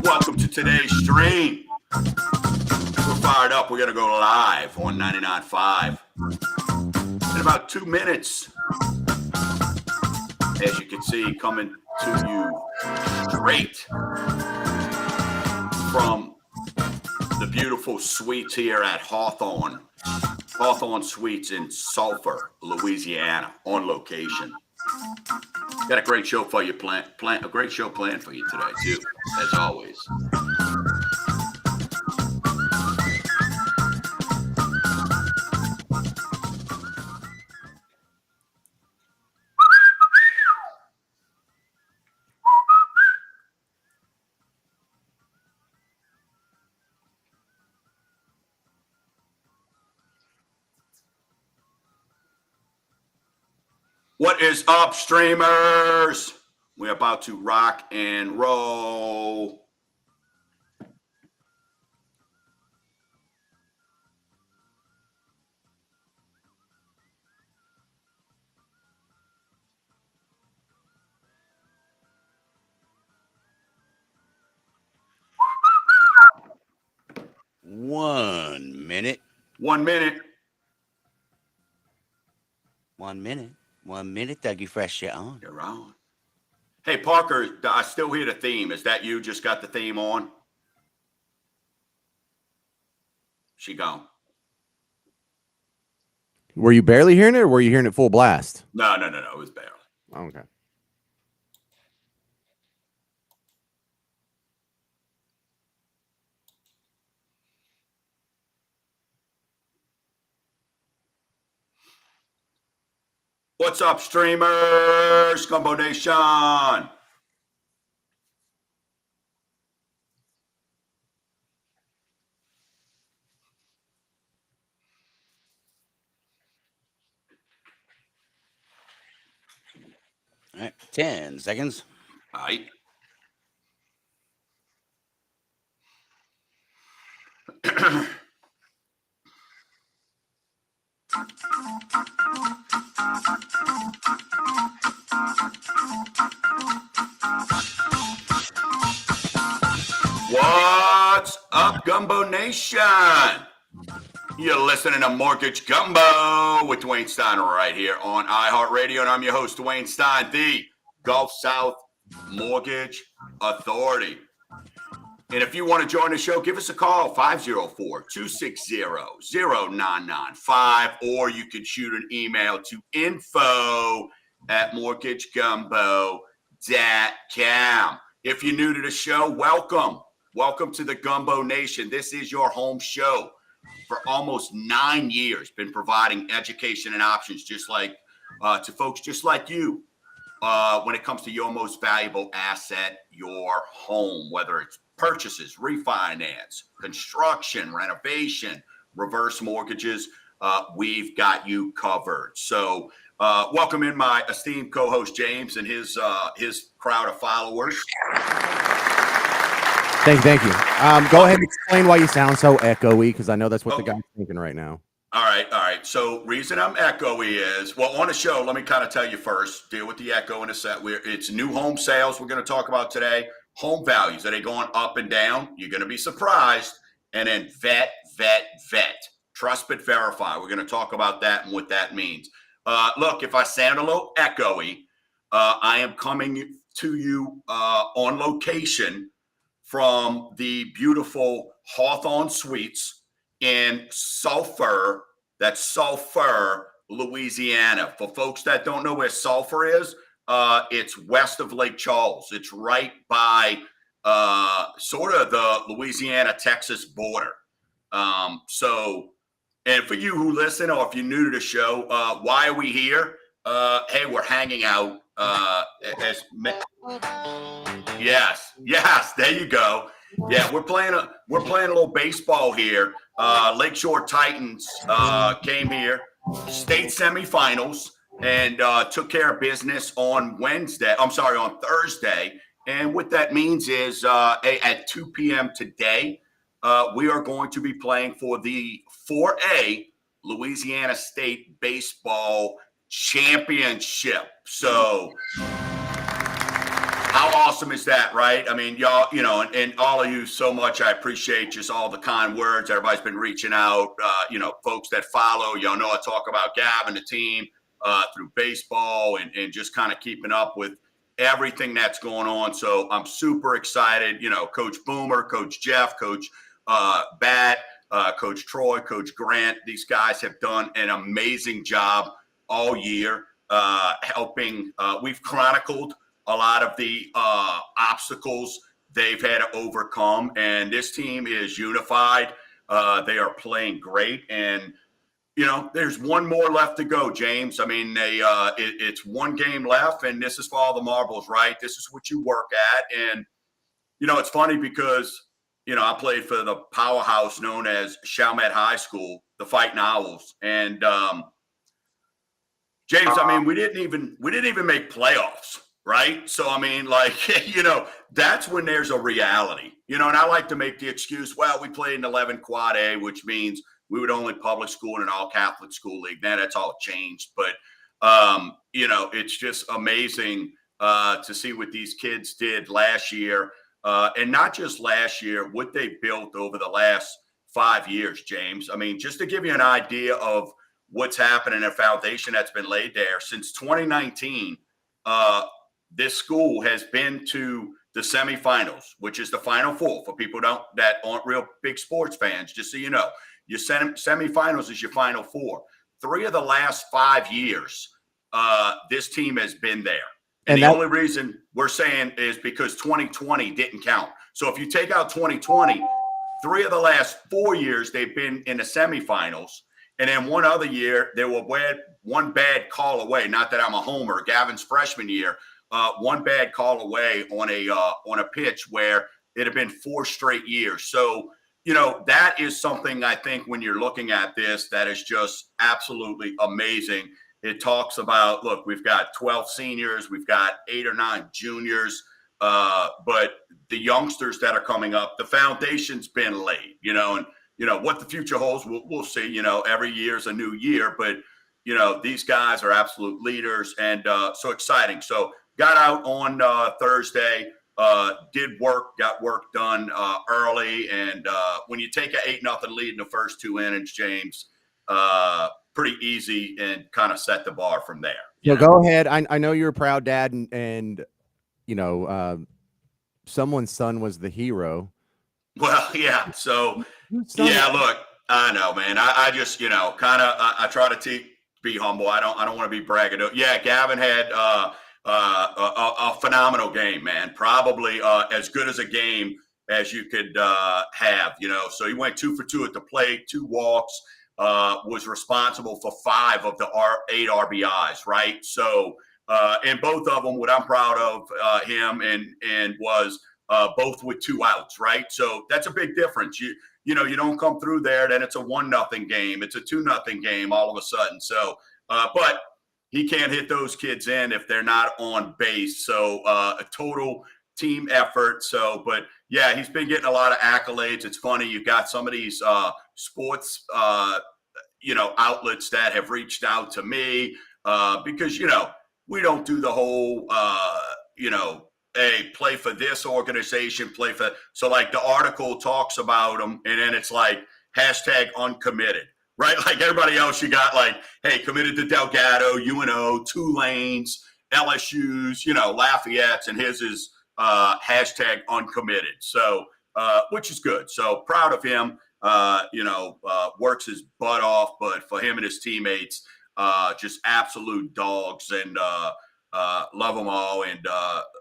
Welcome to today's stream. We're fired up. We're going to go live on 99.5 in about 2 minutes. As you can see, coming to you straight from the beautiful suites here at Hawthorne Suites in Sulphur, Louisiana, on location. Got a great show for you, a great show planned for you today, too, as always. What is up, streamers? We're about to rock and roll. One minute. 1 minute. 1 minute. 1 minute, Dougie Fresh, you're on. You're on. Hey, Parker, I still hear the theme. Is that you just got the theme on? She gone. Were you barely hearing it, or were you hearing it full blast? No. It was barely. Okay. What's up, streamers? Gumbo Nation. All right, 10 seconds. All right. What's up, Gumbo Nation? You're listening to Mortgage Gumbo with Dwayne Stein right here on iHeartRadio, and I'm your host, Dwayne Stein, the Gulf South Mortgage Authority. And if you want to join the show, give us a call, 504-260-0995, or you can shoot an email to info@mortgagegumbo.com. If you're new to the show, welcome. Welcome to the Gumbo Nation. This is your home show. For almost 9 years, been providing education and options just like to folks just like you when it comes to your most valuable asset, your home, whether it's purchases, refinance, construction, renovation, reverse mortgages, we've got you covered. So welcome in my esteemed co-host James and his crowd of followers. Thank you. Go ahead and explain why you sound so echoey, because I know that's what the guy's thinking right now. All right. So reason I'm echoey is, well, on the show, let me kind of tell you first, deal with the echo in a set. It's new home sales we're going to talk about today. Home values, are they going up and down? You're going to be surprised. And then vet. Trust but verify. We're going to talk about that and what that means. Look, if I sound a little echoey, I am coming to you on location from the beautiful Hawthorne Suites in Sulphur. That's Sulphur, Louisiana. For folks that don't know where Sulphur is, it's west of Lake Charles. It's right by sort of the Louisiana-Texas border. And for you who listen, or if you're new to the show, why are we here? Hey, we're hanging out. Yes, there you go. Yeah, we're playing a little baseball here. Lakeshore Titans came here, state semifinals, and took care of business on Thursday. And what that means is at 2 p.m. today, we are going to be playing for the 4A Louisiana State Baseball Championship. So how awesome is that, right? I mean, y'all, and all of you so much. I appreciate just all the kind words. Everybody's been reaching out. Folks that follow, y'all know I talk about Gavin, the team, through baseball and just kind of keeping up with everything that's going on. So I'm super excited. Coach Boomer, Coach Jeff, Coach Bat, Coach Troy, Coach Grant. These guys have done an amazing job all year helping. We've chronicled a lot of the obstacles they've had to overcome, and this team is unified. They are playing great, and there's one more left to go, James. I mean, it's one game left, and this is for all the marbles, right? This is what you work at, and it's funny because I played for the powerhouse known as Chalmette High School, the Fighting Owls, and James. I mean, we didn't even make playoffs. Right. So, I mean, that's when there's a reality, and I like to make the excuse, well, we played in 11 quad A, which means we would only public school in an all Catholic school league. Now that's all changed. But, it's just amazing to see what these kids did last year. And not just last year, what they built over the last 5 years, James. I mean, just to give you an idea of what's happening, a foundation that's been laid there since 2019. This school has been to the semifinals, which is the Final Four for people that aren't real big sports fans. Just so you know, your semifinals is your Final Four. 3 of the last 5 years, this team has been there. And the only reason we're saying is because 2020 didn't count. So if you take out 2020, 3 of the last 4 years, they've been in the semifinals. And then one other year, they were one bad call away. Not that I'm a homer. Gavin's freshman year. One bad call away on a pitch where it had been 4 straight years. So, that is something I think when you're looking at this, that is just absolutely amazing. It talks about, look, we've got 12 seniors, we've got 8 or 9 juniors, but the youngsters that are coming up, the foundation's been laid, and, what the future holds, we'll see. Every year is a new year, but, these guys are absolute leaders and so exciting. So, got out on Thursday, got work done early. And when you take an 8-0 lead in the first 2 innings, James, pretty easy and kind of set the bar from there. So go ahead. I know you're a proud dad and someone's son was the hero. Well, yeah. So, yeah, look, I know, man. I just, I try to be humble. I don't want to be bragging. Yeah, Gavin had a phenomenal game, man. Probably as good as a game as you could have, So he went 2 for 2 at the plate, 2 walks, was responsible for 5 of the 8 RBIs, right? So, and both of them, what I'm proud of him and was both with 2 outs, right? So that's a big difference. You don't come through there, then it's a 1-0 game. It's a 2-0 game all of a sudden. So, but he can't hit those kids in if they're not on base. So a total team effort. So, but yeah, he's been getting a lot of accolades. It's funny. You've got some of these sports, outlets that have reached out to me because, we don't do the whole, hey, play for this organization, so like the article talks about them and then it's like #uncommitted. Right? Like everybody else, you got like, hey, committed to Delgado, UNO, Tulane's, LSU's, Lafayette's, and his is #uncommitted. So, which is good. So proud of him. Works his butt off, but for him and his teammates, just absolute dogs and love them all and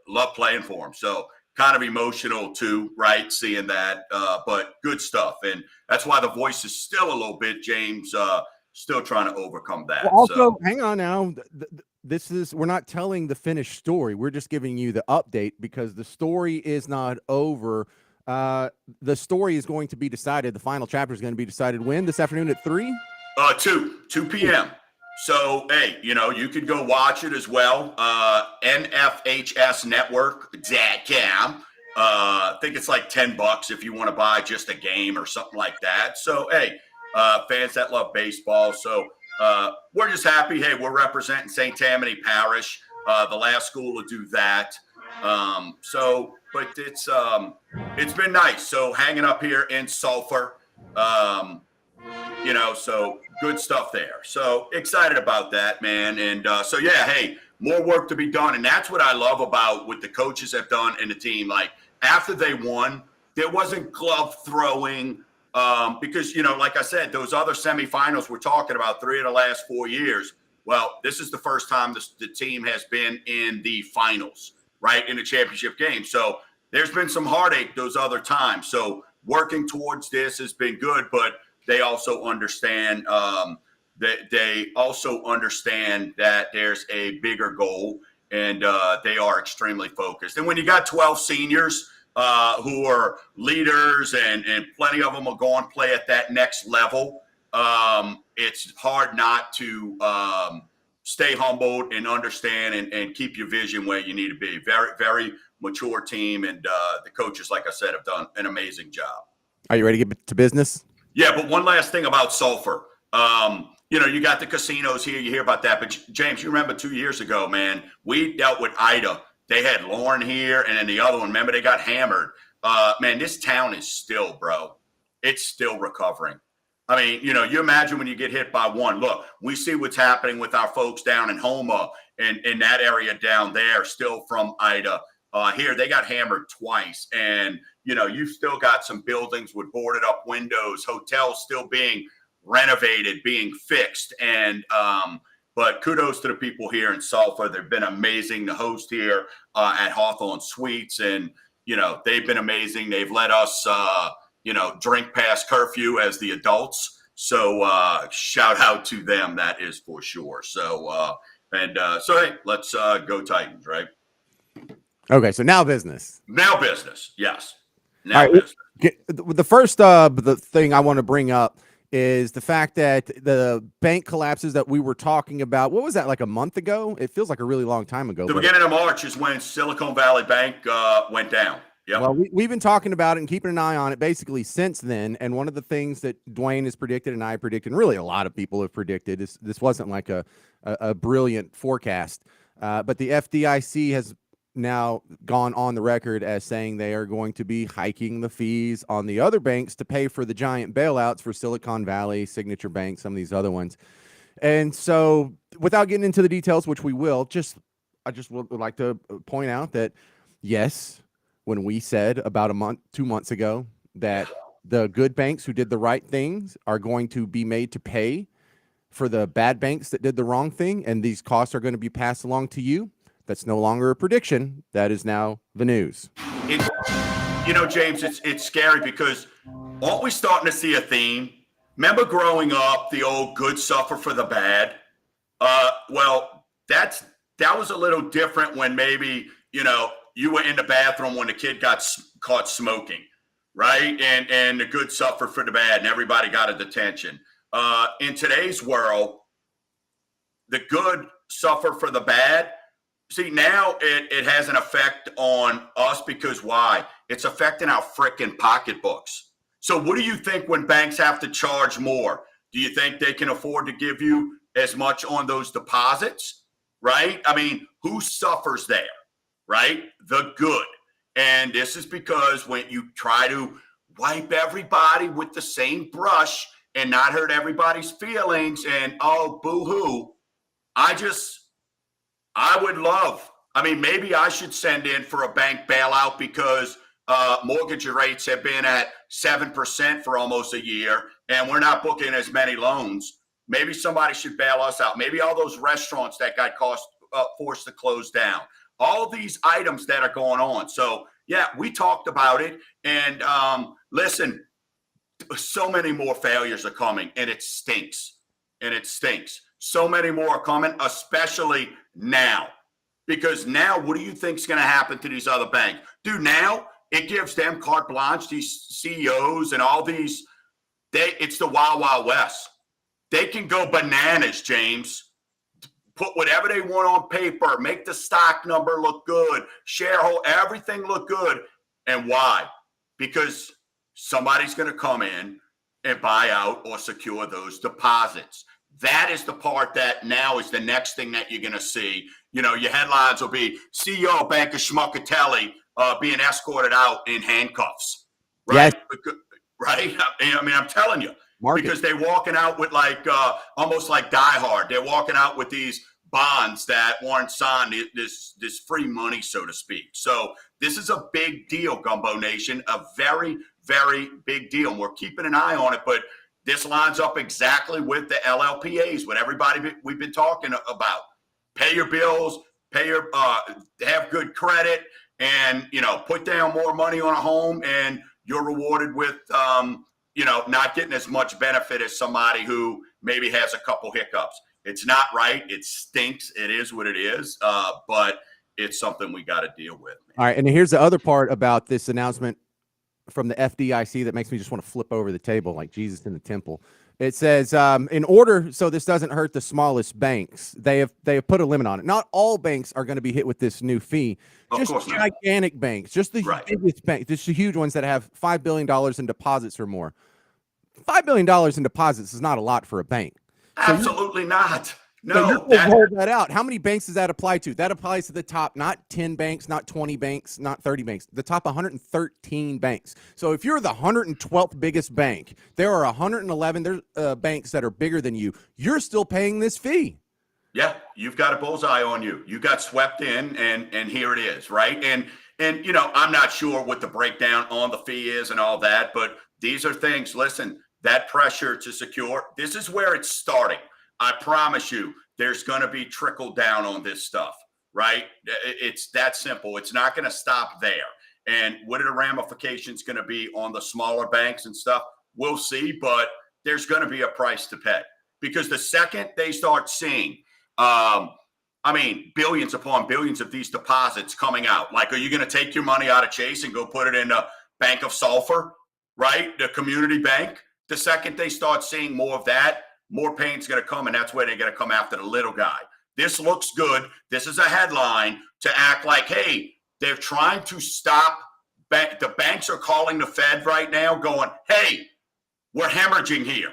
love playing for them. So kind of emotional too, right? Seeing that, but good stuff. And that's why the voice is still a little bit, James, still trying to overcome that. Well, also, hang on now. We're not telling the finished story. We're just giving you the update because the story is not over. The story is going to be decided. The final chapter is going to be decided when? This afternoon at 3? 2 p.m. So, hey, you could go watch it as well. NFHSnetwork.com. I think it's like $10 if you want to buy just a game or something like that. So, hey, fans that love baseball. So, we're just happy. Hey, we're representing St. Tammany Parish, the last school to do that. But it's been nice. So hanging up here in Sulphur, so good stuff there. So excited about that, man. And so yeah, hey, more work to be done, and that's what I love about what the coaches have done and the team. Like after they won, there wasn't glove throwing because like I said, those other semifinals we're talking about, 3 of the last 4 years. Well, this is the first time the team has been in the finals, right, in the championship game. So there's been some heartache those other times. So working towards this has been good, but they also understand that there's a bigger goal, and they are extremely focused. And when you got 12 seniors who are leaders, and plenty of them will go and play at that next level, it's hard not to stay humbled and understand and keep your vision where you need to be. Very, very mature team, and the coaches, like I said, have done an amazing job. Are you ready to get to business? Yeah, but one last thing about Sulphur. You got the casinos here. You hear about that. But, James, you remember 2 years ago, man, we dealt with Ida. They had Lauren here, and then the other one, remember, they got hammered. Man, this town is still, bro, it's still recovering. I mean, you imagine when you get hit by one. Look, we see what's happening with our folks down in Houma and in that area down there, still from Ida. Here, they got hammered twice. And, you've still got some buildings with boarded up windows, hotels still being renovated, being fixed. And, but kudos to the people here in Sulphur. They've been amazing. The host here at Hawthorne Suites, and, they've been amazing. They've let us, drink past curfew as the adults. So shout out to them. That is for sure. So, hey, let's go Titans, right? Okay, so now business. Now business, yes. Now All right, business. The first the thing I want to bring up is the fact that the bank collapses that we were talking about. What was that, like a month ago? It feels like a really long time ago. The beginning of March is when Silicon Valley Bank went down. Yep. Well, we've been talking about it and keeping an eye on it basically since then. And one of the things that Dwayne has predicted and I predicted, and really a lot of people have predicted, is this wasn't like a brilliant forecast. But the FDIC has now gone on the record as saying they are going to be hiking the fees on the other banks to pay for the giant bailouts for Silicon Valley, Signature Bank, some of these other ones. And so without getting into the details, which we will, I just would like to point out that, yes, when we said about 2 months ago that the good banks who did the right things are going to be made to pay for the bad banks that did the wrong thing, and these costs are going to be passed along to you, that's no longer a prediction. That is now the news. James, it's scary because aren't we starting to see a theme? Remember growing up, the old good suffer for the bad? Well, that was a little different when maybe, you were in the bathroom when the kid got caught smoking, right? And the good suffer for the bad, and everybody got a detention. In today's world, the good suffer for the bad. See, now it has an effect on us because why? It's affecting our frickin' pocketbooks. So what do you think when banks have to charge more? Do you think they can afford to give you as much on those deposits, right? I mean, who suffers there, right? The good. And this is because when you try to wipe everybody with the same brush and not hurt everybody's feelings and, oh, boo-hoo, maybe I should send in for a bank bailout because mortgage rates have been at 7% for almost a year, and we're not booking as many loans. Maybe somebody should bail us out. Maybe all those restaurants that got forced to close down. All these items that are going on. So, yeah, we talked about it. And listen, so many more failures are coming, and it stinks. So many more are coming, especially now. Because now, what do you think is going to happen to these other banks? Dude, now it gives them carte blanche, these CEOs and all these. It's the Wild Wild West. They can go bananas, James. Put whatever they want on paper, make the stock number look good, shareholder, everything look good. And why? Because somebody's going to come in and buy out or secure those deposits. That is the part that now is the next thing that you're going to see. You know, your headlines will be CEO of Bank of Schmuckatelli being escorted out in handcuffs, right? Yes. Right? I mean, I'm telling you, Market. because they're walking out with like almost like Die Hard. They're walking out with these bonds that weren't signed, this free money, so to speak. So this is a big deal, Gumbo Nation, a very, very big deal. And we're keeping an eye on it, but this lines up exactly with the LLPAs, with everybody we've been talking about. Pay your bills, have good credit, and, you know, put down more money on a home, and you're rewarded with, you know, not getting as much benefit as somebody who maybe has a couple hiccups. It's not right. It stinks. It is what it is. But it's something we got to deal with, man. All right. And here's the other part about this announcement from the FDIC that makes me just want to flip over the table like Jesus in the temple. It says, in order so this doesn't hurt the smallest banks, they have put a limit on it. Not all banks are going to be hit with this new fee. Just gigantic banks, just the biggest banks, just the huge ones that have $5 billion in deposits or more. $5 billion in deposits is not a lot for a bank. Absolutely not. No, so roll that out. How many banks does that apply to? That applies to the top, not 10 banks, not 20 banks, not 30 banks, the top 113 banks. So if you're the 112th biggest bank, there are 111 banks that are bigger than you. You're still paying this fee. Yeah, you've got a bullseye on you. You got swept in, and here it is, right? And you know, I'm not sure what the breakdown on the fee is and all that, but these are things. Listen, that pressure to secure, this is where it's starting. I promise you, there's going to be trickle down on this stuff, right? It's that simple. It's not going to stop there. And what are the ramifications going to be on the smaller banks and stuff? We'll see, but there's going to be a price to pay, because the second they start seeing, I mean, billions upon billions of these deposits coming out, like, are you going to take your money out of Chase and go put it in a Bank of Sulphur, right? The community bank. The second they start seeing more of that, more pain's going to come, and that's where they're going to come after the little guy. This looks good. This is a headline to act like, hey, they're trying to stop. The banks are calling the Fed right now going, hey, we're hemorrhaging here.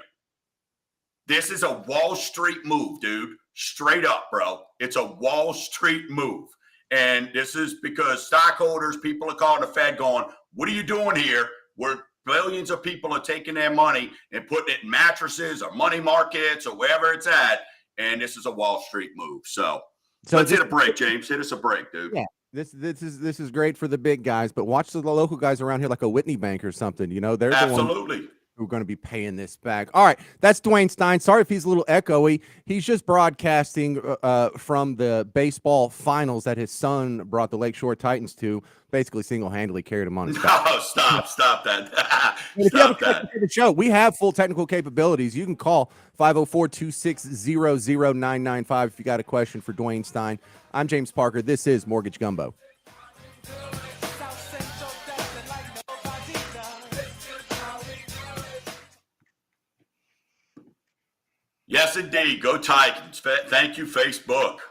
This is a Wall Street move, dude. Straight up, bro. It's a Wall Street move. And this is because stockholders, people are calling the Fed going, what are you doing here? We're billions of people are taking their money and putting it in mattresses or money markets or wherever it's at. And this is a Wall Street move. So let's hit a break, James. Hit us a break, dude. Yeah. This is great for the big guys, but watch the local guys around here like a Whitney Bank or something. You know, they're absolutely the ones who are going to be paying this back. All right, that's Dwayne Stein. Sorry if he's a little echoey. He's just broadcasting from the baseball finals that his son brought the Lakeshore Titans to. Basically, single-handedly carried him on his back. No, stop that. If you have a question for the show, we have full technical capabilities. You can call 504-260-0995 if you got a question for Dwayne Stein. I'm James Parker. This is Mortgage Gumbo. Yes, indeed. Go Titans. Thank you, Facebook.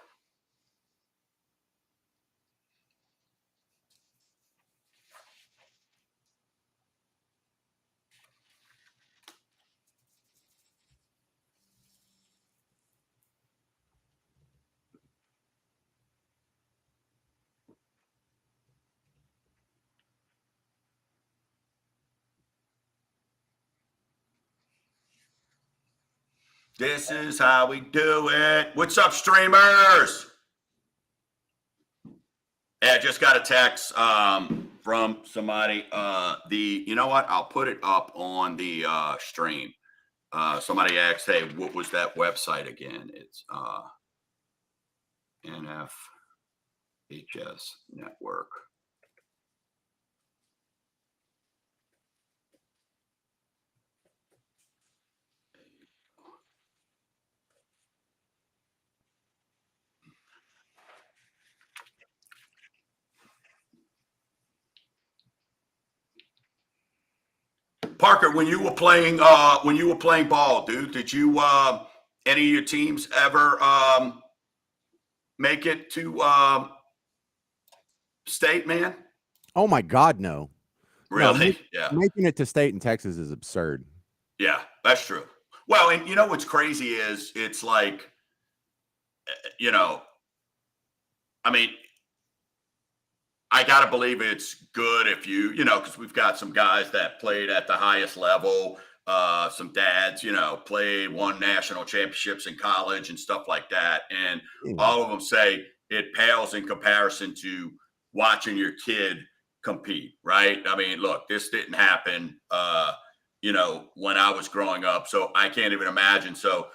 This is how we do it. What's up, streamers? Yeah, I just got a text from somebody. You know what? I'll put it up on the stream. Somebody asked, hey, what was that website again? It's NFHS Network. Parker, when you were playing ball, dude, did you any of your teams ever make it to state, man? Oh my God, no. Really? No, yeah. Making it to state in Texas is absurd. Yeah, that's true. Well, and you know what's crazy is it's like, you know, I mean, I got to believe it's good if because we've got some guys that played at the highest level. Some dads, played, won national championships in college and stuff like that. And Yeah. all of them say it pales in comparison to watching your kid compete, right? I mean, look, this didn't happen, when I was growing up. So I can't even imagine. So,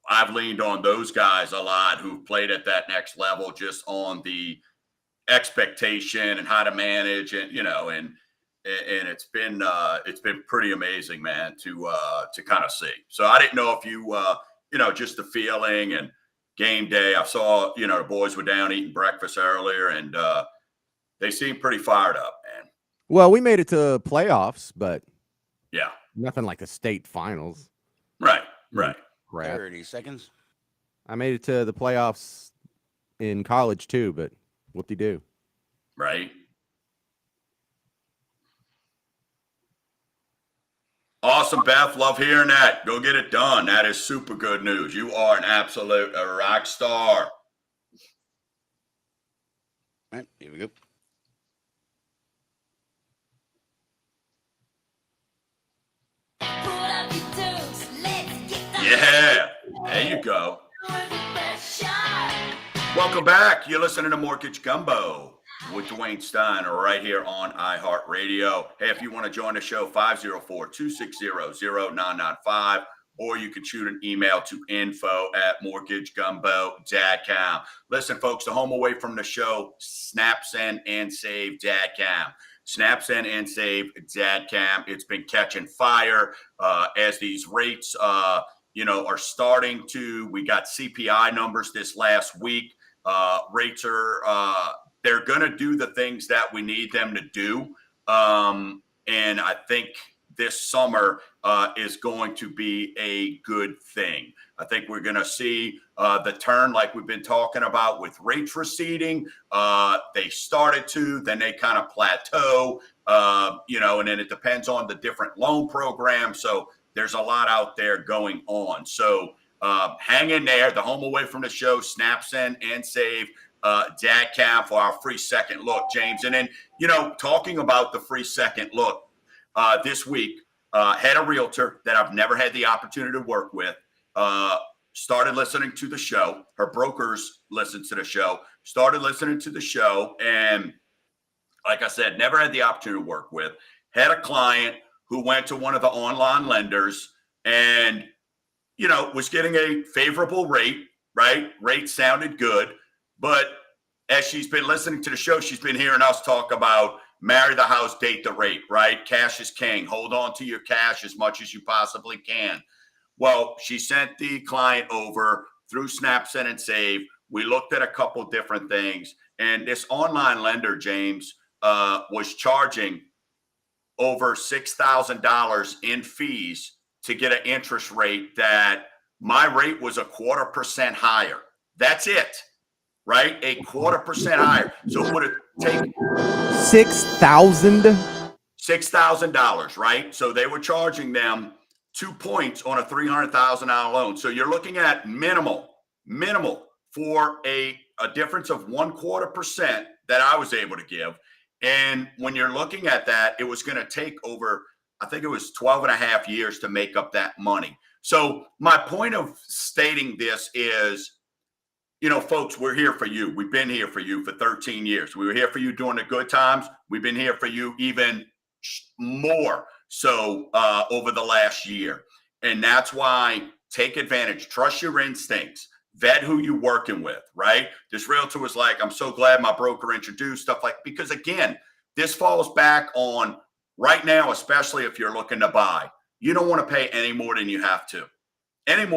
I've leaned on those guys a lot who've played at that next level just on the expectation and how to manage and it's been pretty amazing, man, to kind of see. So I didn't know if just the feeling and game day. I saw the boys were down eating breakfast earlier and they seemed pretty fired up, man. Well, we made it to playoffs, but Yeah, nothing like the state finals. right. Crap. 30 seconds. I made it to the playoffs in college too, but whoop-de-doo. Right. Awesome, Beth. Love hearing that. Go get it done. That is super good news. You are an absolute rock star. All right, here we go. Yeah, there you go. Welcome back. You're listening to Mortgage Gumbo with Dwayne Stein right here on iHeartRadio. Hey, if you want to join the show, 504-260-0995, or you can shoot an email to info@mortgagegumbo.com. Listen, folks, the home away from the show, snapsendandsave.com. Snapsendandsave.com. It's been catching fire as these rates, are starting to. We got CPI numbers this last week. Rates are they're going to do the things that we need them to do. And I think this summer is going to be a good thing. I think we're going to see the turn like we've been talking about with rates receding. They started to, then they kind of plateau, and then it depends on the different loan programs. So there's a lot out there going on. So hang in there. The home away from the show, SnapSend and Save. DADCAM for our free second look, James. And then, talking about the free second look, this week, had a realtor that I've never had the opportunity to work with, started listening to the show. Her brokers listened to the show, started listening to the show. And like I said, never had the opportunity to work with. Had a client who went to one of the online lenders and, was getting a favorable rate, right? Rate sounded good. But as she's been listening to the show, she's been hearing us talk about marry the house, date the rate, right? Cash is king. Hold on to your cash as much as you possibly can. Well, she sent the client over through SnapSend and Save. We looked at a couple different things. And this online lender, James, was charging over $6,000 in fees to get an interest rate that my rate was 0.25% higher. That's it. Right? 0.25% higher. So it would have taken $6,000, right? So they were charging them 2 points on a $300,000 loan. So you're looking at minimal for a difference of 0.25% that I was able to give. And when you're looking at that, it was going to take over, I think it was 12 and a half years to make up that money. So my point of stating this is, folks, we're here for you. We've been here for you for 13 years. We were here for you during the good times. We've been here for you even more so over the last year. And that's why take advantage. Trust your instincts. Vet who you're working with, right? This realtor was like, I'm so glad my broker introduced stuff because again, this falls back on right now, especially if you're looking to buy. You don't want to pay any more than you have to. You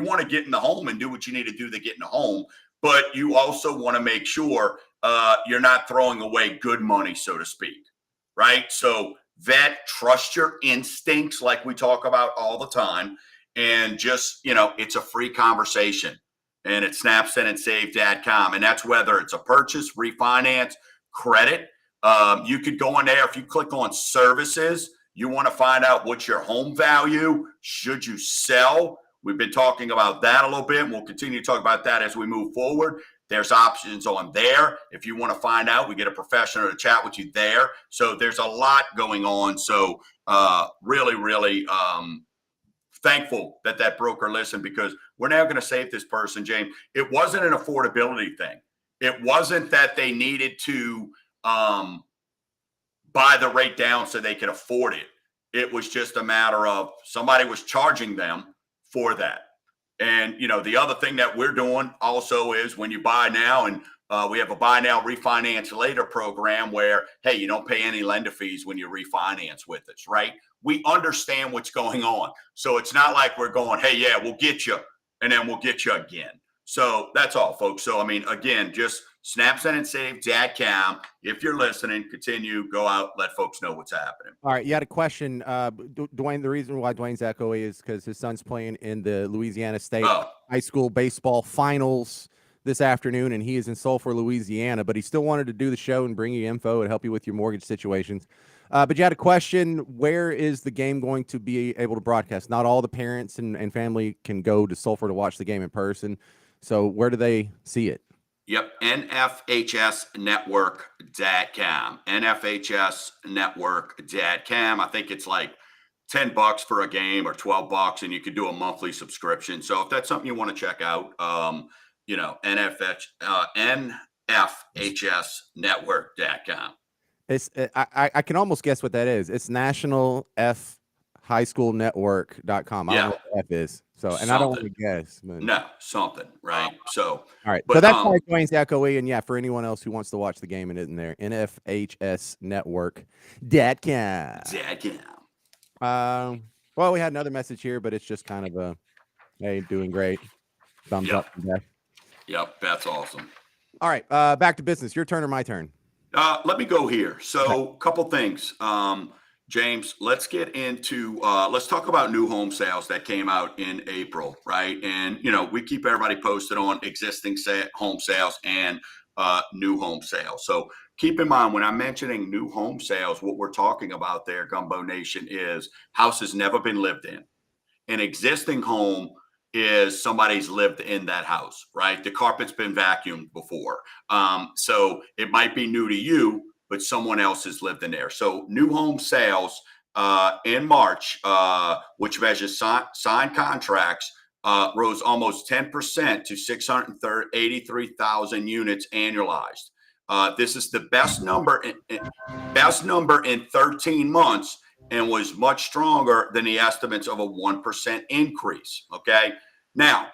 want to get in the home and do what you need to do to get in the home, but you also want to make sure you're not throwing away good money, so to speak, right? So trust your instincts like we talk about all the time, and just, it's a free conversation, and it's snapsendandsave.com, and that's whether it's a purchase, refinance, credit. You could go in there. If you click on services, You want to find out what's your home value. Should you sell? We've been talking about that a little bit, and we'll continue to talk about that as we move forward. There's options on there. If you want to find out, we get a professional to chat with you there. So there's a lot going on. So really thankful that broker listened, because we're now going to save this person, James. It wasn't an affordability thing. It wasn't that they needed to buy the rate down so they could afford it. It was just a matter of somebody was charging them for that. And, the other thing that we're doing also is when you buy now, and we have a buy now, refinance later program where, hey, you don't pay any lender fees when you refinance with us, right? We understand what's going on. So it's not like we're going, hey, yeah, we'll get you, and then we'll get you again. So that's all, folks. So, again, just snap, send, and save, Cam. If you're listening, continue, go out, let folks know what's happening. All right, you had a question, Dwayne. The reason why Dwayne's echoey is because his son's playing in the Louisiana State High School baseball finals this afternoon, and he is in Sulphur, Louisiana. But he still wanted to do the show and bring you info and help you with your mortgage situations. But you had a question: where is the game going to be able to broadcast? Not all the parents and family can go to Sulphur to watch the game in person. So where do they see it? Yep, nfhsnetwork.com. nfhsnetwork.com. I think it's like $10 for a game or $12, and you could do a monthly subscription. So if that's something you want to check out, nfhsnetwork.com. It's I can almost guess what that is. It's National F High School Network.com. I don't know what F is. So, and something. I don't want to guess. But... No, something, right? So, all right. But, so that's why Dwayne's echoey. And yeah, for anyone else who wants to watch the game and isn't there, nfhsnetwork.com. Well, we had another message here, but it's just kind of a, hey, doing great. Thumbs up. Yep, that's awesome. All right, back to business. Your turn or my turn? Let me go here. So, a couple things. James, let's get into, let's talk about new home sales that came out in April, right? And, we keep everybody posted on existing home sales and new home sales. So keep in mind, when I'm mentioning new home sales, what we're talking about there, Gumbo Nation, is house has never been lived in. An existing home is somebody's lived in that house, right? The carpet's been vacuumed before. So it might be new to you, but someone else has lived in there. So new home sales in March, which measures signed contracts, rose almost 10% to 683,000 units annualized. This is the best number in 13 months, and was much stronger than the estimates of a 1% increase. Okay. Now,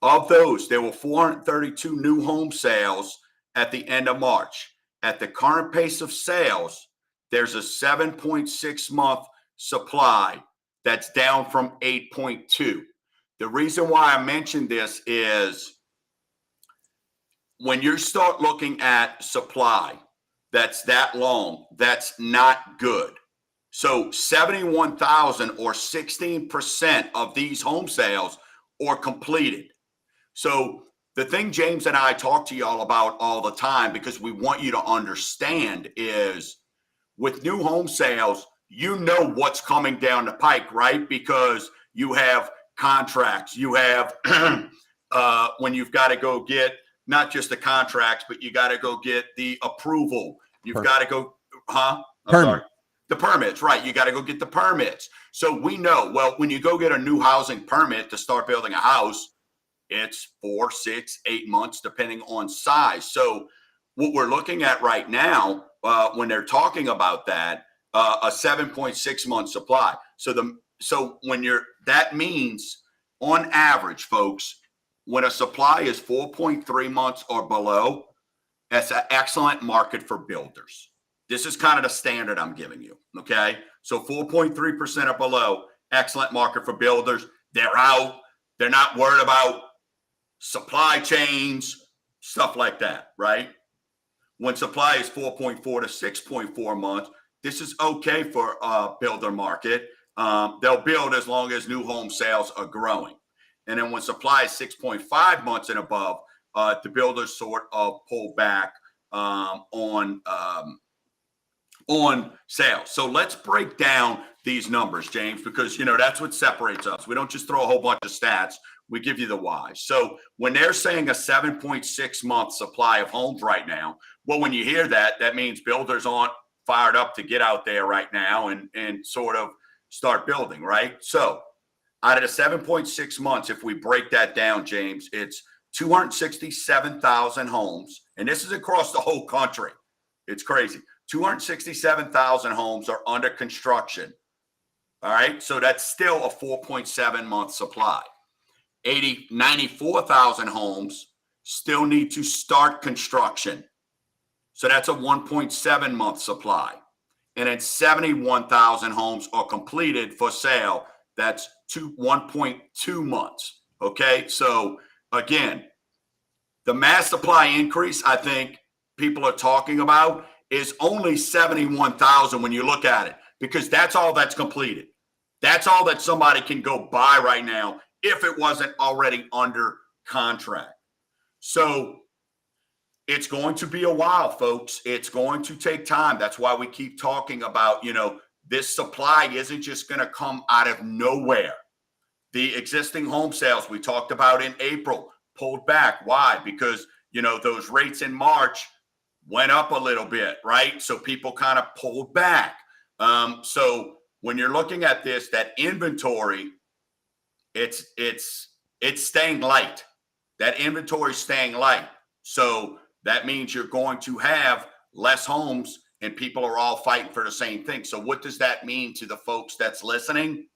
of those, there were 432 new home sales at the end of March. At the current pace of sales, there's a 7.6 month supply that's down from 8.2. The reason why I mentioned this is when you start looking at supply that's that long, that's not good. So 71,000 or 16% of these home sales are completed. So the thing James and I talk to y'all about all the time, because we want you to understand, is with new home sales, you know what's coming down the pike, right? Because you have contracts, you have when you've got to go get not just the contracts, but you got to go get the approval. You've got to go, the permits, right? You got to go get the permits. So we know, well, when you go get a new housing permit to start building a house, it's 4, 6, 8 months, depending on size. So what we're looking at right now, when they're talking about that, a 7.6 month supply. So when that means on average, folks, when a supply is 4.3 months or below, that's an excellent market for builders. This is kind of the standard I'm giving you, okay? So 4.3% or below, excellent market for builders. They're out. They're not worried about supply chains, stuff like that, right? When supply is 4.4 to 6.4 months, this is okay for a builder market. They'll build as long as new home sales are growing. And then when supply is 6.5 months and above, the builders sort of pull back on sales. So let's break down these numbers, James, because, that's what separates us. We don't just throw a whole bunch of stats. We give you the why. So when they're saying a 7.6 month supply of homes right now, well, when you hear that, that means builders aren't fired up to get out there right now and sort of start building, right? So out of the 7.6 months, if we break that down, James, it's 267,000 homes. And this is across the whole country. It's crazy. 267,000 homes are under construction. All right. So that's still a 4.7 month supply. 94,000 homes still need to start construction. So that's a 1.7 month supply. And then 71,000 homes are completed for sale. That's 1.2 months. Okay. So again, the mass supply increase I think people are talking about is only 71,000 when you look at it, because that's all that's completed. That's all that somebody can go buy right now if it wasn't already under contract. So it's going to be a while, folks. It's going to take time. That's why we keep talking about, this supply isn't just going to come out of nowhere. The existing home sales we talked about in April pulled back. Why? Because, those rates in March went up a little bit, right? So people kind of pulled back. So when you're looking at this, that inventory, it's staying light. That inventory is staying light. So that means you're going to have less homes and people are all fighting for the same thing. So what does that mean to the folks that's listening?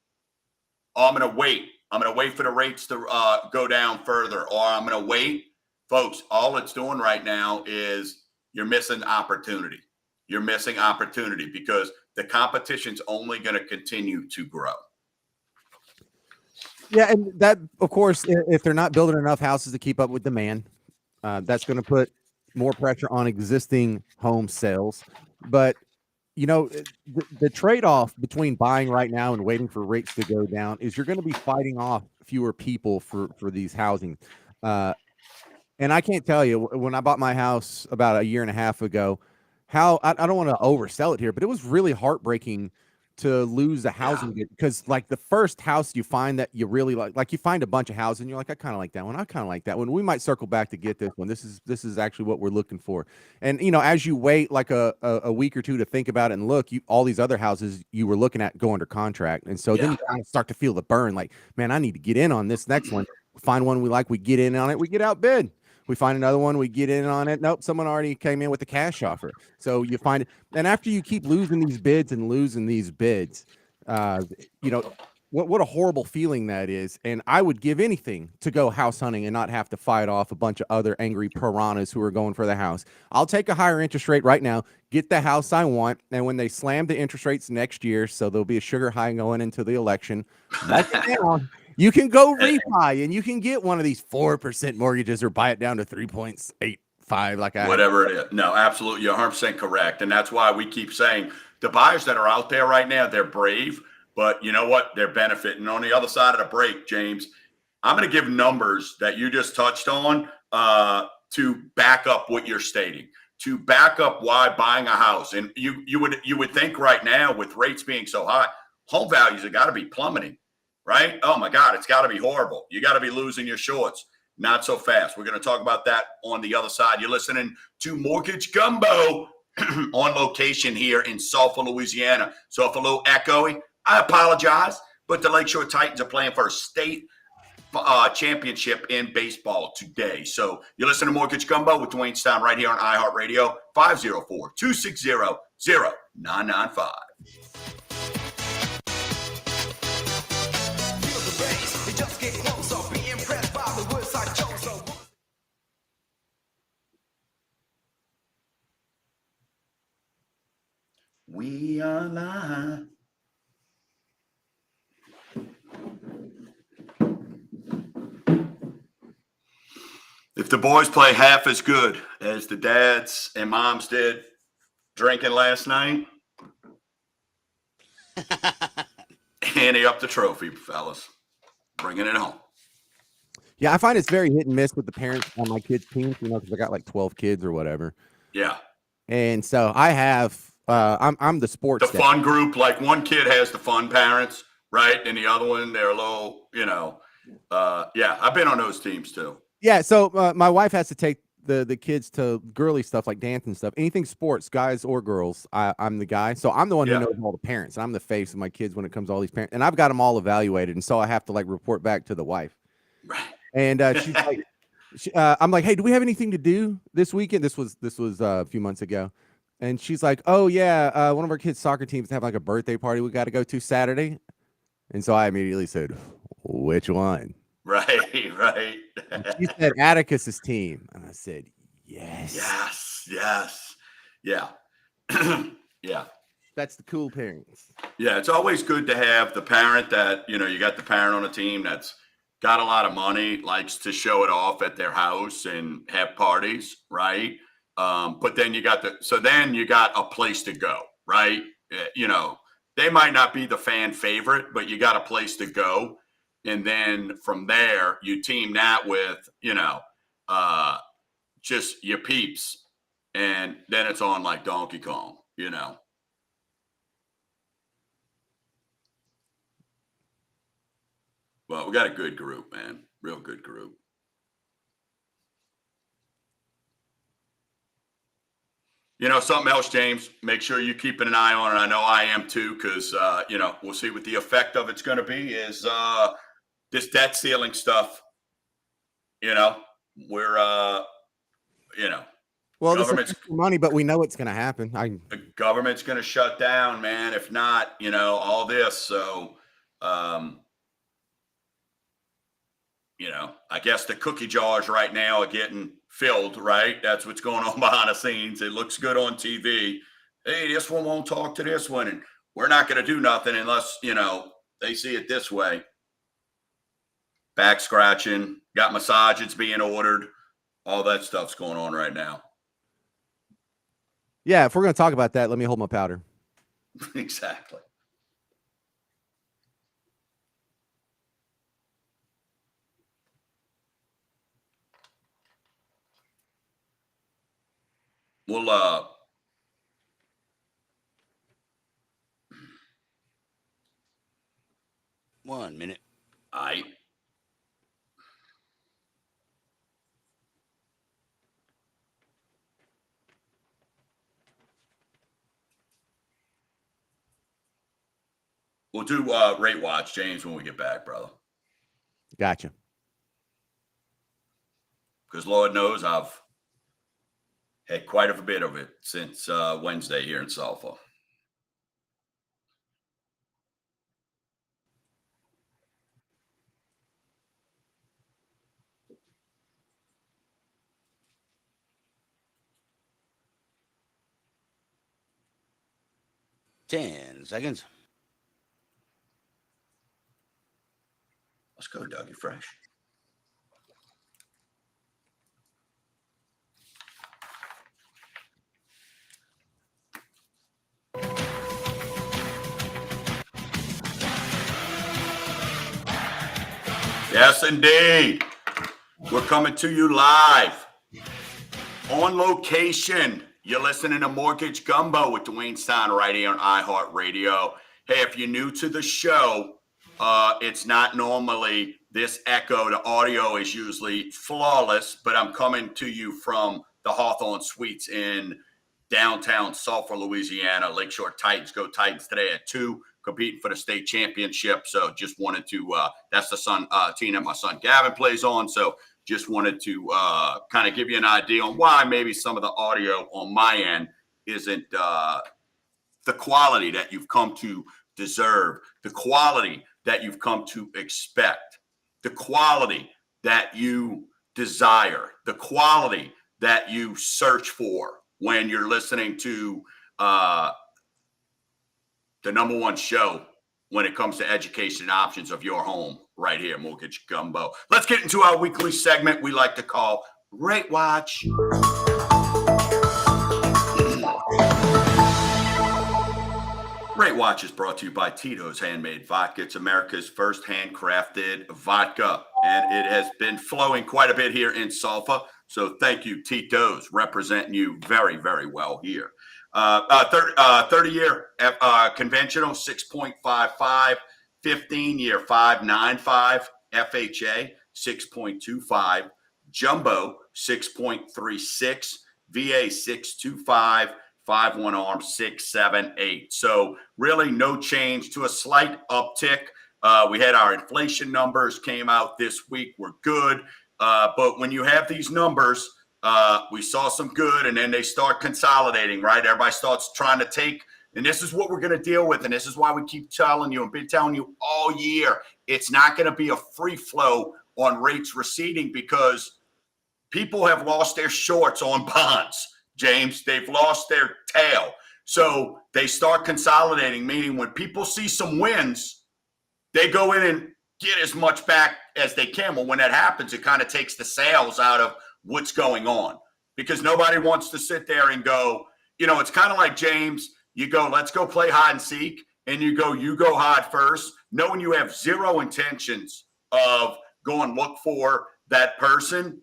Oh, I'm going to wait. I'm going to wait for the rates to go down further, or I'm going to wait. Folks, all it's doing right now is you're missing opportunity. You're missing opportunity because the competition's only going to continue to grow. Yeah, and that, of course, if they're not building enough houses to keep up with demand, that's going to put more pressure on existing home sales. But, the trade-off between buying right now and waiting for rates to go down is you're going to be fighting off fewer people for these housing. And I can't tell you, when I bought my house about a year and a half ago, how I don't want to oversell it here, but it was really heartbreaking to lose the housing because, like, the first house you find that you really like you find a bunch of houses and you're like, I kind of like that one. I kind of like that one. We might circle back to get this one. This is actually what we're looking for. And as you wait like a week or two to think about it and look, all these other houses you were looking at go under contract, and so then you kind of start to feel the burn. Like, man, I need to get in on this next one. Find one we like, we get in on it, we get outbid. We find another one, we get in on it. Nope, someone already came in with a cash offer. So you find it. And after you keep losing these bids, what a horrible feeling that is. And I would give anything to go house hunting and not have to fight off a bunch of other angry piranhas who are going for the house. I'll take a higher interest rate right now, get the house I want. And when they slam the interest rates next year, so there'll be a sugar high going into the election, mark it down. You can go refi and you can get one of these 4% mortgages or buy it down to 3.85 like I whatever it is. No, absolutely. You're 100% correct. And that's why we keep saying the buyers that are out there right now, they're brave, but you know what? They're benefiting. On the other side of the break, James, I'm going to give numbers that you just touched on to back up what you're stating, to back up why buying a house. And you would think right now with rates being so high, home values have got to be plummeting. Right? Oh my God, it's got to be horrible. You got to be losing your shorts. Not so fast. We're going to talk about that on the other side. You're listening to Mortgage Gumbo on location here in Sulphur, Louisiana. So if a little echoey, I apologize, but the Lakeshore Titans are playing for a state championship in baseball today. So you're listening to Mortgage Gumbo with Dwayne Stein right here on iHeartRadio, 504-260-0995. We are live. If the boys play half as good as the dads and moms did drinking last night, ante up the trophy, fellas. Bringing it home. Yeah, I find it's very hit and miss with the parents on my kids' teams, because I got like 12 kids or whatever. Yeah. And so I have I'm the sports The dad. fun group, like one kid has the fun parents, right? And the other one, they're a little, yeah, I've been on those teams too. Yeah, so my wife has to take the kids to girly stuff like dance and stuff. Anything sports, guys or girls, I'm the guy. So I'm the one who Yeah. knows all the parents, and I'm the face of my kids when it comes to all these parents. And I've got them all evaluated, and so I have to like report back to the wife. Right. And she's like, I'm like, hey, do we have anything to do this weekend? This was a few months ago, and she's like, oh yeah, one of our kids' soccer teams have like a birthday party we got to go to Saturday. And so I immediately said, which one? Right, right. And she said Atticus's team, and I said, yes. Yes. Yeah. Yeah. That's the cool parents. Yeah, it's always good to have the parent that, you got the parent on a team that's got a lot of money, likes to show it off at their house and have parties, right? But then you got a place to go, right? They might not be the fan favorite, but you got a place to go. And then from there, you team that with, just your peeps. And then it's on like Donkey Kong, Well, we got a good group, man. Real good group. Something else, James, make sure you're keeping an eye on it. I know I am too, because, we'll see what the effect of it's going to be is this debt ceiling stuff. We're, Well, this government's is money, but we know it's going to happen. the government's going to shut down, man. If not, all this. So, I guess the cookie jars right now are getting filled, right? That's what's going on behind the scenes. It looks good on TV. Hey, this one won't talk to this one, and we're not going to do nothing unless, they see it this way. Back scratching, got massages being ordered. All that stuff's going on right now. Yeah, if we're going to talk about that, let me hold my powder. Exactly. We'll 1 minute. We'll do rate watch, James, when we get back, brother. Gotcha. Because Lord knows I've had quite a bit of it since Wednesday here in Sulphur. Ten seconds. Let's go, Dougie Fresh. Yes, indeed. We're coming to you live on location. You're listening to Mortgage Gumbo with Dwayne Stein right here on iHeartRadio. Hey, if you're new to the show, it's not normally this echo. The audio is usually flawless, but I'm coming to you from the Hawthorne Suites in downtown Sulphur, Louisiana. Lakeshore Titans go Titans today at 2, competing for the state championship. So just wanted to, that's the team that my son Gavin plays on. So just wanted to kind of give you an idea on why maybe some of the audio on my end isn't the quality that you've come to deserve, the quality that you've come to expect, the quality that you desire, the quality that you search for when you're listening to the number one show when it comes to education options of your home right here, Mortgage Gumbo. Let's get into our weekly segment we like to call Rate Watch. Rate Watch is brought to you by Tito's Handmade Vodka. It's America's first handcrafted vodka, and it has been flowing quite a bit here in Sulphur. So thank you, Tito's, representing you very, very well here. 30-year conventional 6.55, 15-year 5.95, FHA 6.25, jumbo 6.36, VA 6.25, 5-1 arm 6.78. So really no change to a slight uptick. We had our inflation numbers came out this week. We're good. But when you have these numbers, we saw some good, and then they start consolidating, right? Everybody starts trying to take, and this is what we're going to deal with. And this is why we keep telling you and been telling you all year, it's not going to be a free flow on rates receding because people have lost their shorts on bonds, James. They've lost their tail. So they start consolidating, meaning when people see some wins, they go in and get as much back as they can. Well, when that happens, it kind of takes the sales out of what's going on because nobody wants to sit there and go, it's kind of like, James, you go, let's go play hide and seek. And you go hide first, knowing you have zero intentions of going look for that person,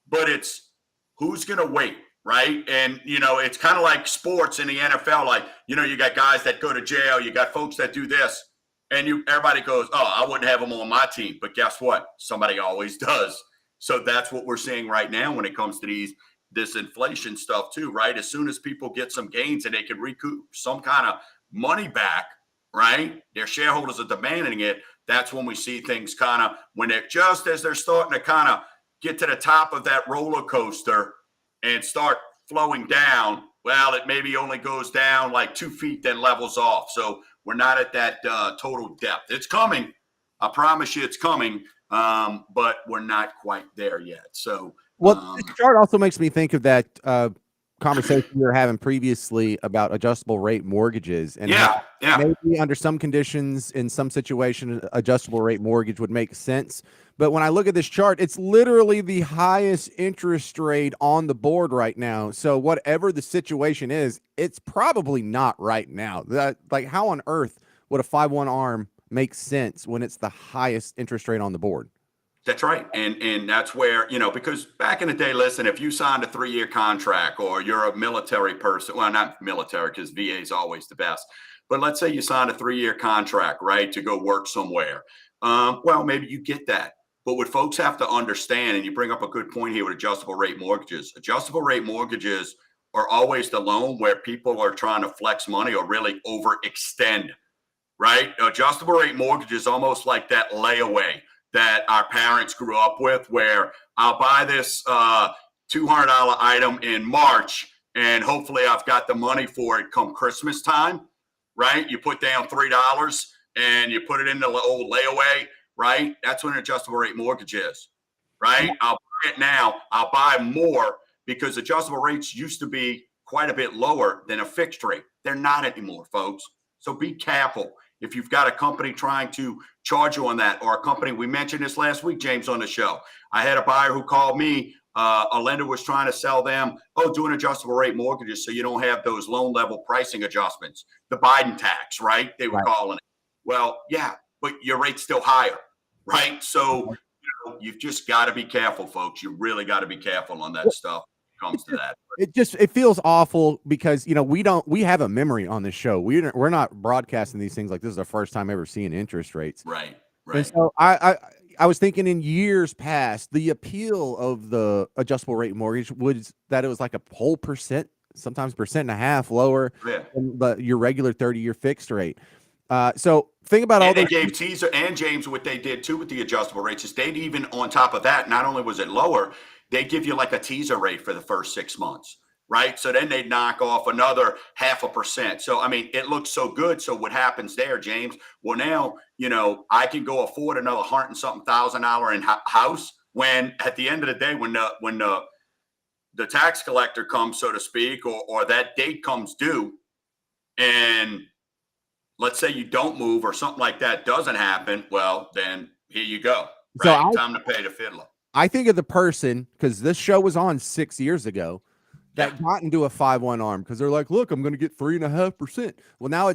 but it's who's going to wait, right? And, it's kind of like sports in the NFL. Like, you got guys that go to jail. You got folks that do this. And everybody goes, oh, I wouldn't have them on my team. But guess what? Somebody always does. So that's what we're seeing right now when it comes to this inflation stuff too, right? As soon as people get some gains and they can recoup some kind of money back, right? Their shareholders are demanding it. That's when we see things kind of, when they're just as they're starting to kind of get to the top of that roller coaster and start flowing down, well, it maybe only goes down like 2 feet, then levels off. So we're not at that total depth. It's coming. I promise you it's coming, but we're not quite there yet. So, this chart also makes me think of that conversation we were having previously about adjustable rate mortgages and how maybe under some conditions in some situation adjustable rate mortgage would make sense. But when I look at this chart, it's literally the highest interest rate on the board right now. So whatever the situation is, it's probably not right now. Like how on earth would a 5-1 arm make sense when it's the highest interest rate on the board? That's right. And that's where, because back in the day, listen, if you signed a 3-year contract or you're a military person, well, not military because VA is always the best, but let's say you signed a 3-year contract, right, to go work somewhere. Well, maybe you get that. But what folks have to understand, and you bring up a good point here with adjustable rate mortgages are always the loan where people are trying to flex money or really overextend, right? Adjustable rate mortgage is almost like that layaway that our parents grew up with, where I'll buy this $200 item in March, and hopefully I've got the money for it come Christmas time, right? You put down $3 and you put it in the old layaway, right? That's what an adjustable rate mortgage is, right? I'll buy it now. I'll buy more because adjustable rates used to be quite a bit lower than a fixed rate. They're not anymore, folks. So be careful. If you've got a company trying to charge you on that, or a company, we mentioned this last week, James, on the show. I had a buyer who called me. A lender was trying to sell them, doing adjustable rate mortgages so you don't have those loan level pricing adjustments, the Biden tax, right? They were calling it. Well, yeah, but your rate's still higher, right? So you've just got to be careful, folks. You really got to be careful on that stuff when it comes to that. It feels awful because we have a memory on this show. We're not broadcasting these things like this is the first time ever seeing interest rates. Right. And so I was thinking in years past, the appeal of the adjustable rate mortgage was that it was like a whole percent, sometimes 1.5% lower than your regular 30-year fixed rate. So think about all they gave teaser, and James, what they did too with the adjustable rates is they'd even on top of that, not only was it lower, they give you like a teaser rate for the first 6 months, right? So then they'd knock off another 0.5%. So, I mean, it looks so good. So what happens there, James? Well, now, I can go afford another $100,000 in house when at the end of the day, when the tax collector comes, so to speak, or that date comes due, and let's say you don't move or something like that doesn't happen, well, then here you go. Right? Time to pay the fiddler. I think of the person, because this show was on 6 years ago, that got into a 5-1 arm because they're like, look, I'm going to get 3.5%. Well, now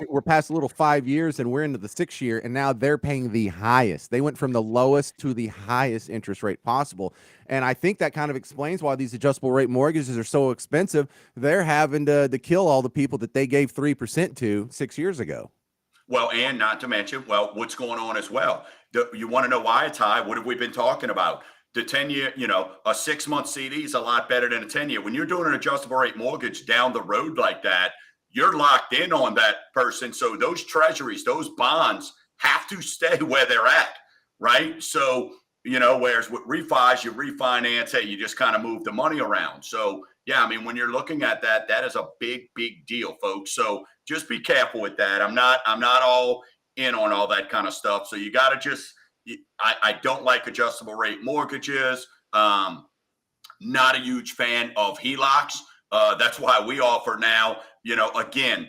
we're past a little 5 years and we're into the 6th year, and now they're paying the highest. They went from the lowest to the highest interest rate possible. And I think that kind of explains why these adjustable rate mortgages are so expensive. They're having to kill all the people that they gave 3% to 6 years ago. Well, and not to mention, well, what's going on as well. You want to know why it's high? What have we been talking about? The 10-year, a 6-month CD is a lot better than a 10-year. When you're doing an adjustable rate mortgage down the road like that, you're locked in on that person. So those treasuries, those bonds have to stay where they're at, right? So, whereas with refis, you refinance, hey, you just kind of move the money around. So, yeah, I mean, when you're looking at that, that is a big, big deal, folks. So just be careful with that. I'm not all in on all that kind of stuff. So you got to just, I don't like adjustable rate mortgages. Not a huge fan of HELOCs. That's why we offer now, again,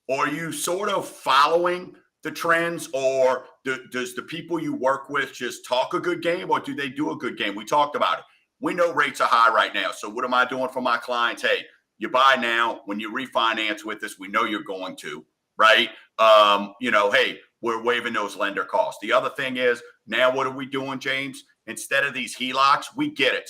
are you sort of following the trends, or does the people you work with just talk a good game, or do they do a good game? We talked about it. We know rates are high right now. So what am I doing for my clients? Hey, you buy now. When you refinance with us, we know you're going to, right? Hey, we're waiving those lender costs. The other thing is, now what are we doing, James? Instead of these HELOCs, we get it.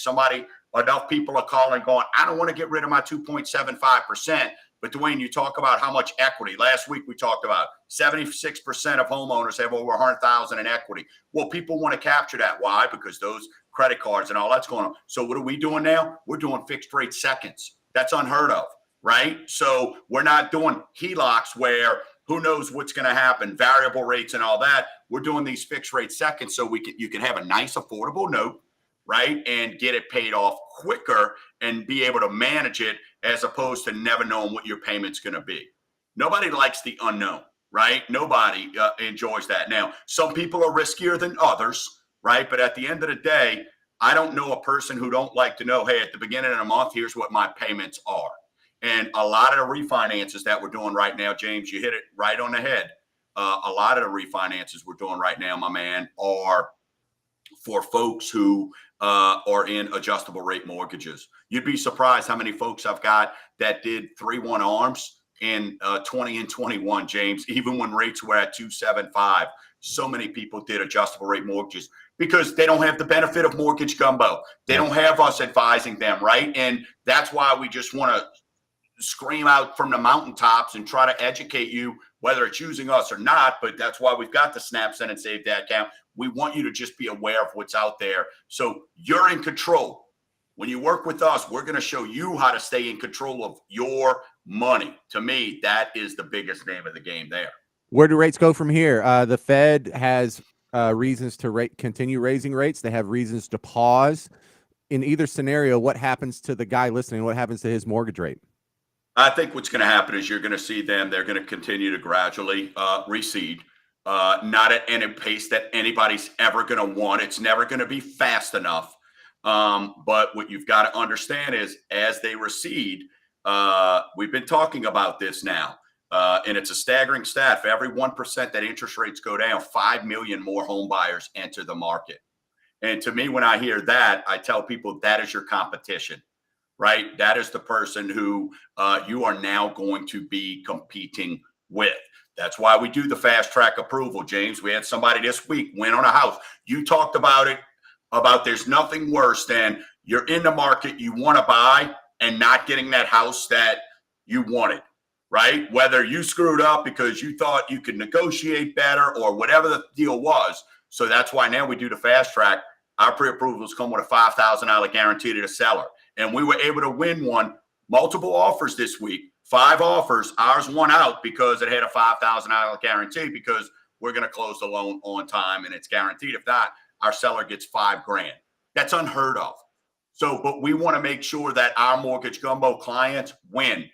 Enough people are calling going, I don't want to get rid of my 2.75%. But Dwayne, you talk about how much equity. Last week we talked about 76% of homeowners have over 100,000 in equity. Well, people want to capture that. Why? Because those credit cards and all that's going on. So what are we doing now? We're doing fixed rate seconds. That's unheard of, right? So we're not doing HELOCs where who knows what's going to happen, variable rates and all that. We're doing these fixed rate seconds so you can have a nice affordable note, right? And get it paid off quicker and be able to manage it, as opposed to never knowing what your payment's going to be. Nobody likes the unknown, right? Nobody enjoys that. Now, some people are riskier than others, right? But at the end of the day, I don't know a person who don't like to know, hey, at the beginning of the month, here's what my payments are. And a lot of the refinances that we're doing right now, James, you hit it right on the head. A lot of the refinances we're doing right now, my man, are for folks who are in adjustable rate mortgages. You'd be surprised how many folks I've got that did 3-1 arms in 20 and 21, James, even when rates were at 2.75. So many people did adjustable rate mortgages because they don't have the benefit of mortgage gumbo. They don't have us advising them, right? And that's why we just want to scream out from the mountaintops and try to educate you, whether it's using us or not. But that's why we've got the Snap, Send, and Save Dad account. We want you to just be aware of what's out there, so you're in control. When you work with us, we're going to show you how to stay in control of your money. To me, that is the biggest name of the game there. Where do rates go from here? The Fed has reasons to continue raising rates. They have reasons to pause. In either scenario, what happens to the guy listening? What happens to his mortgage rate? I think what's going to happen is you're going to see them. They're going to continue to gradually recede, not at any pace that anybody's ever going to want. It's never going to be fast enough. But what you've got to understand is as they recede, we've been talking about this now, and it's a staggering stat. For every 1% that interest rates go down, 5 million more home buyers enter the market. And to me, when I hear that, I tell people that is your competition. Right? That is the person who you are now going to be competing with. That's why we do the fast track approval, James. We had somebody this week win on a house. You talked about it, about there's nothing worse than you're in the market, you want to buy and not getting that house that you wanted, right? Whether you screwed up because you thought you could negotiate better or whatever the deal was. So that's why now we do the fast track. Our pre-approvals come with a $5,000 guarantee to the seller. And we were able to win multiple offers this week, 5 offers. Ours won out because it had a $5,000 guarantee, because we're going to close the loan on time and it's guaranteed. If not, our seller gets $5,000. That's unheard of. So, but we want to make sure that our mortgage gumbo clients win,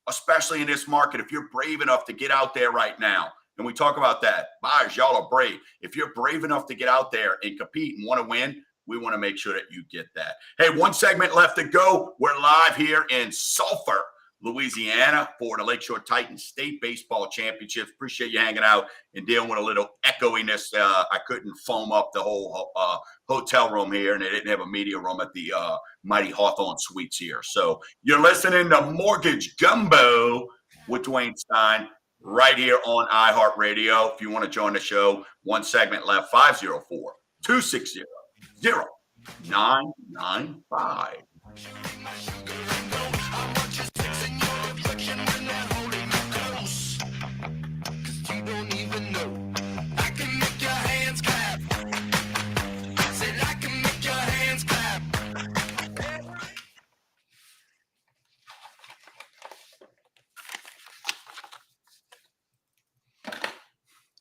especially in this market. If you're brave enough to get out there right now, and we talk about that, buyers, y'all are brave. If you're brave enough to get out there and compete and want to win, we want to make sure that you get that. Hey, one segment left to go. We're live here in Sulphur, Louisiana for the Lakeshore Titans State Baseball Championships. Appreciate you hanging out and dealing with a little echoiness. I couldn't foam up the whole hotel room here, and they didn't have a media room at the Mighty Hawthorne Suites here. So you're listening to Mortgage Gumbo with Dwayne Stein right here on iHeartRadio. If you want to join the show, one segment left, 504-260-0995.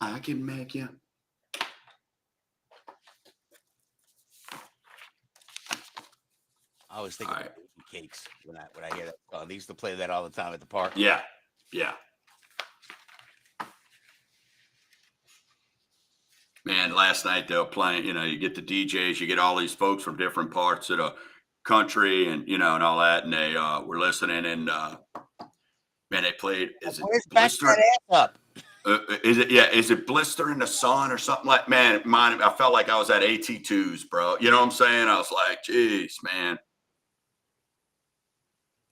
I can make you. I always think of cakes when I hear that. They used to play that all the time at the park. Yeah. Man, last night they were playing, you get the DJs, you get all these folks from different parts of the country and, and all that. And they were listening and, man, they played, is it Blister? Up. Is it Blister in the Sun or something like, man, I felt like I was at AT2s, bro. You know what I'm saying? I was like, geez, man.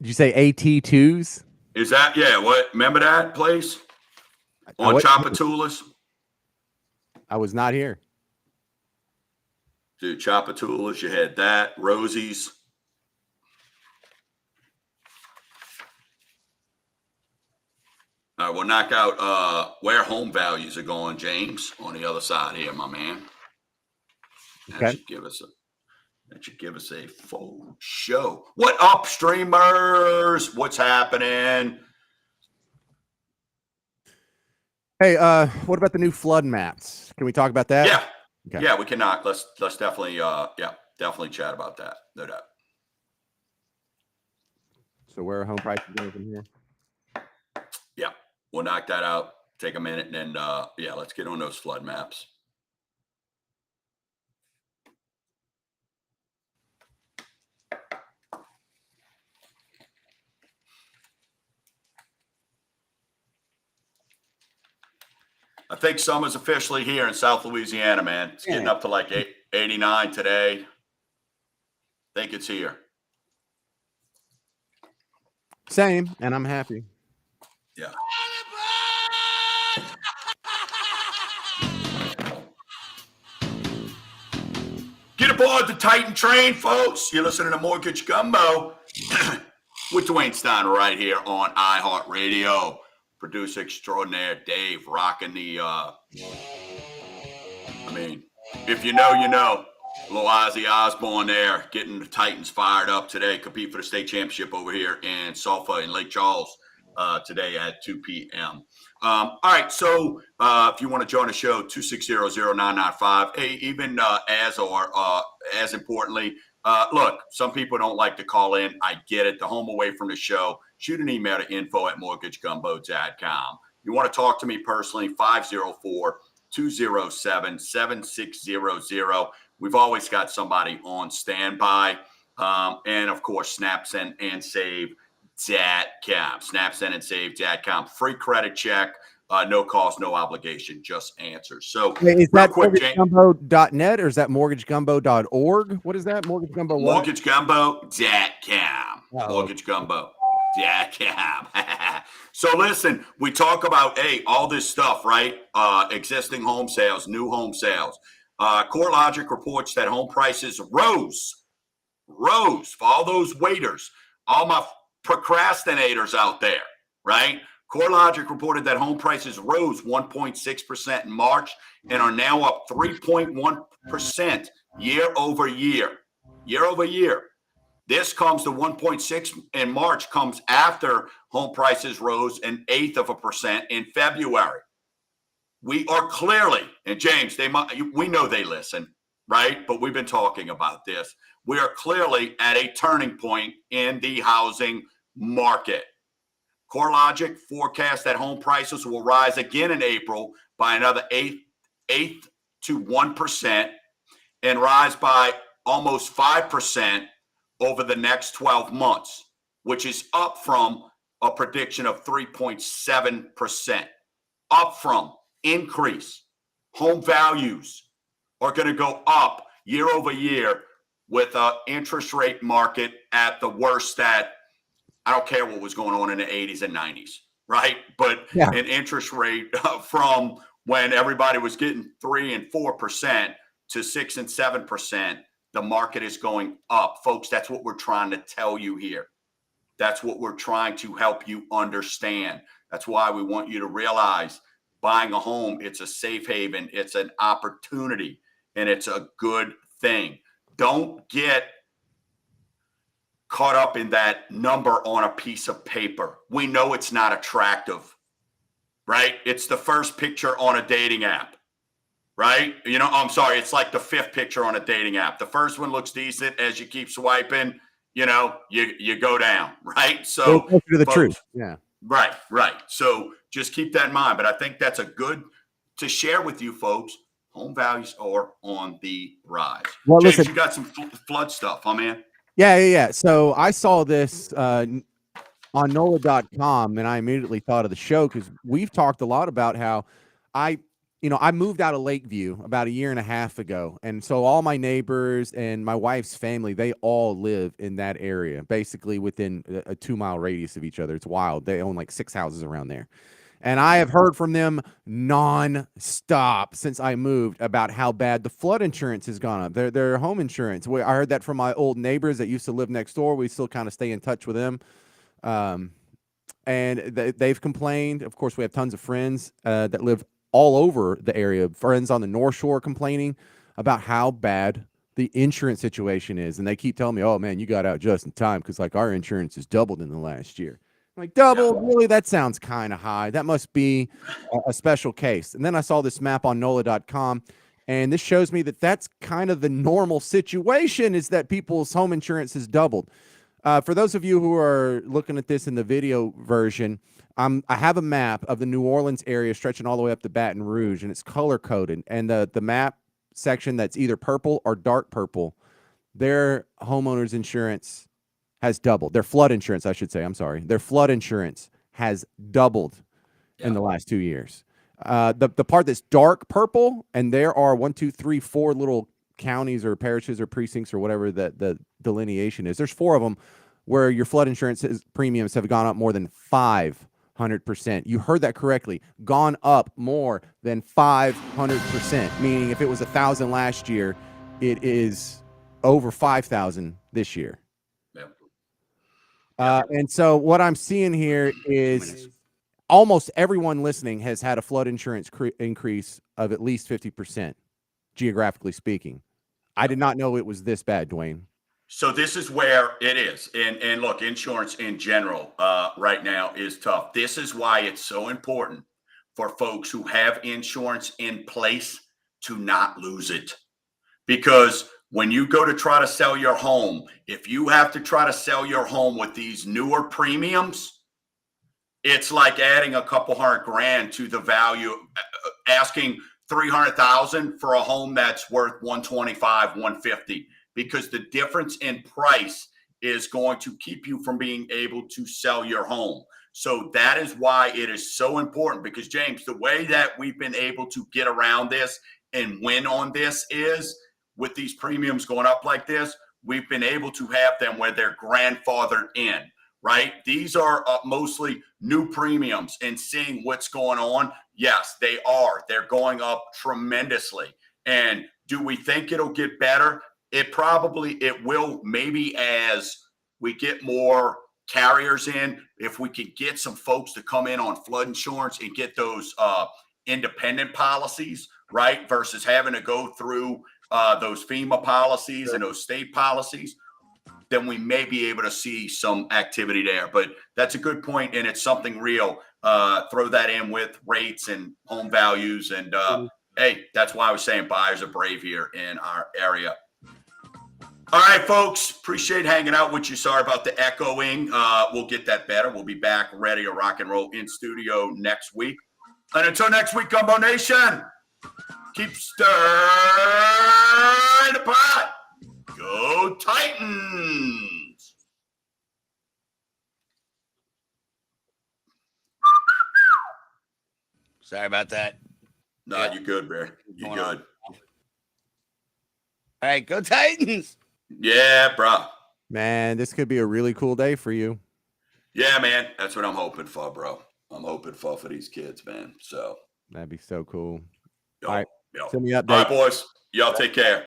Did you say AT2s? Is that, what? Remember that place? On Chapatulas? I was not here. Dude, Chapatulas, you had that. Rosie's. All right, we'll knock out where home values are going, James, on the other side here, my man. That should give us a full show. What up, streamers? What's happening? Hey, what about the new flood maps? Can we talk about that? Yeah. Okay. Yeah, we can knock. Let's definitely definitely chat about that. No doubt. So where are home prices going from here? Yeah. We'll knock that out. Take a minute and let's get on those flood maps. I think summer's officially here in South Louisiana, man. It's getting up to like 89 today. I think it's here. Same, and I'm happy. Yeah. Get aboard the Titan train, folks. You're listening to Mortgage Gumbo with Dwayne Stein right here on iHeartRadio. Producer extraordinaire Dave rocking the if you know, you know. Little Ozzy Osbourne there, getting the Titans fired up today. Compete for the state championship over here in Sulphur in Lake Charles today at 2 p.m. All right, so if you want to join the show, 260-0995. Hey, even as importantly, look, some people don't like to call in. I get it. The home away from the show. Shoot an email to info@mortgagegumbo.com. You want to talk to me personally, 504-207-7600. We've always got somebody on standby. And, of course, SnapSend and Save.com. SnapSend and Save.com. Free credit check. No cost, no obligation, just answers. So, is that mortgagegumbo.net or is that mortgagegumbo.org? What is that? Mortgagegumbo what? Mortgagegumbo.com. Mortgagegumbo.com. So listen, we talk about, all this stuff, right? Existing home sales, new home sales. CoreLogic reports that home prices rose for all those waiters, all my procrastinators out there, right? CoreLogic reported that home prices rose 1.6% in March and are now up 3.1% year over year. This comes to 1.6 in March, comes after home prices rose 0.1% in February. We are clearly, and James, we know they listen, right? But we've been talking about this. We are clearly at a turning point in the housing market. CoreLogic forecasts that home prices will rise again in April by another 8 to 1% and rise by almost 5% over the next 12 months, which is up from a prediction of 3.7%, up from increase. Home values are going to go up year over year with an interest rate market at the worst that I don't care what was going on in the 80s and 90s, right? But Yeah. an interest rate from when everybody was getting 3 and 4% to 6 and 7%, the market is going up. Folks, that's what we're trying to tell you here. That's what we're trying to help you understand. That's why we want you to realize buying a home, it's a safe haven, it's an opportunity, and it's a good thing. Don't get caught up in that number on a piece of paper. We know it's not attractive, right? It's the first picture on a dating app, right? I'm sorry, it's like the fifth picture on a dating app. The first one looks decent. As you keep swiping, you go down, right? So Closer to the folks, truth. Yeah. Right. So just keep that in mind. But I think that's a good to share with you folks. Home values are on the rise. Well, James, listen, you got some flood stuff, huh, man? Yeah. So I saw this on NOLA.com, and I immediately thought of the show because we've talked a lot about how I moved out of Lakeview about a year and a half ago. And so all my neighbors and my wife's family, they all live in that area, basically within a 2-mile radius of each other. It's wild. They own like 6 houses around there. And I have heard from them nonstop since I moved about how bad the flood insurance has gone up. Their home insurance. I heard that from my old neighbors that used to live next door. We still kind of stay in touch with them. And they've complained. Of course, we have tons of friends that live all over the area. Friends on the North Shore complaining about how bad the insurance situation is. And they keep telling me, oh, man, you got out just in time because, like, our insurance has doubled in the last year. Like, double? Yeah. Really? That sounds kind of high. That must be a special case. And then I saw this map on NOLA.com, and this shows me that that's kind of the normal situation is that people's home insurance has doubled. For those of you who are looking at this in the video version, I have a map of the New Orleans area stretching all the way up to Baton Rouge, and it's color-coded. And the map section that's either purple or dark purple, their homeowners insurance has doubled. Their flood insurance, I should say. I'm sorry. Their flood insurance has doubled in the last 2 years. The part that's dark purple, and there are 1, 2, 3, 4 little counties or parishes or precincts or whatever the delineation is. There's 4 of them where your flood insurance premiums have gone up more than 500%. You heard that correctly. Gone up more than 500%, meaning if it was 1,000 last year, it is over 5,000 this year. And so what I'm seeing here is almost everyone listening has had a flood insurance increase of at least 50%, geographically speaking. I did not know it was this bad, Dwayne. So this is where it is. And look, insurance in general right now is tough. This is why it's so important for folks who have insurance in place to not lose it. Because when you go to try to sell your home, if you have to try to sell your home with these newer premiums, it's like adding a couple $100,000 to the value, asking $300,000 for a home that's worth $125,000, $150,000, because the difference in price is going to keep you from being able to sell your home. So that is why it is so important, because James, the way that we've been able to get around this and win on this is with these premiums going up like this, we've been able to have them where they're grandfathered in, right? These are mostly new premiums, and seeing what's going on. Yes, they are. They're going up tremendously. And do we think it'll get better? It will, maybe as we get more carriers in, if we could get some folks to come in on flood insurance and get those independent policies, right? Versus having to go through those FEMA policies and those state policies, then we may be able to see some activity there. But that's a good point, and it's something real. Throw that in with rates and home values. And hey, that's why I was saying buyers are brave here in our area. All right, folks, appreciate hanging out with you. Sorry about the echoing. We'll get that better. We'll be back ready to rock and roll in studio next week. And until next week, Gumbo Nation, keep stirring the pot. Go Titans! Sorry about that. Nah, Yeah. you good, Bear. You Going good. on. All right, go Titans. Yeah, bro. Man, this could be a really cool day for you. Yeah, man. That's what I'm hoping for, bro. I'm hoping for these kids, man. So, That'd be so cool. yo, All right. yo. Send me All update. right, boys. Y'all take care.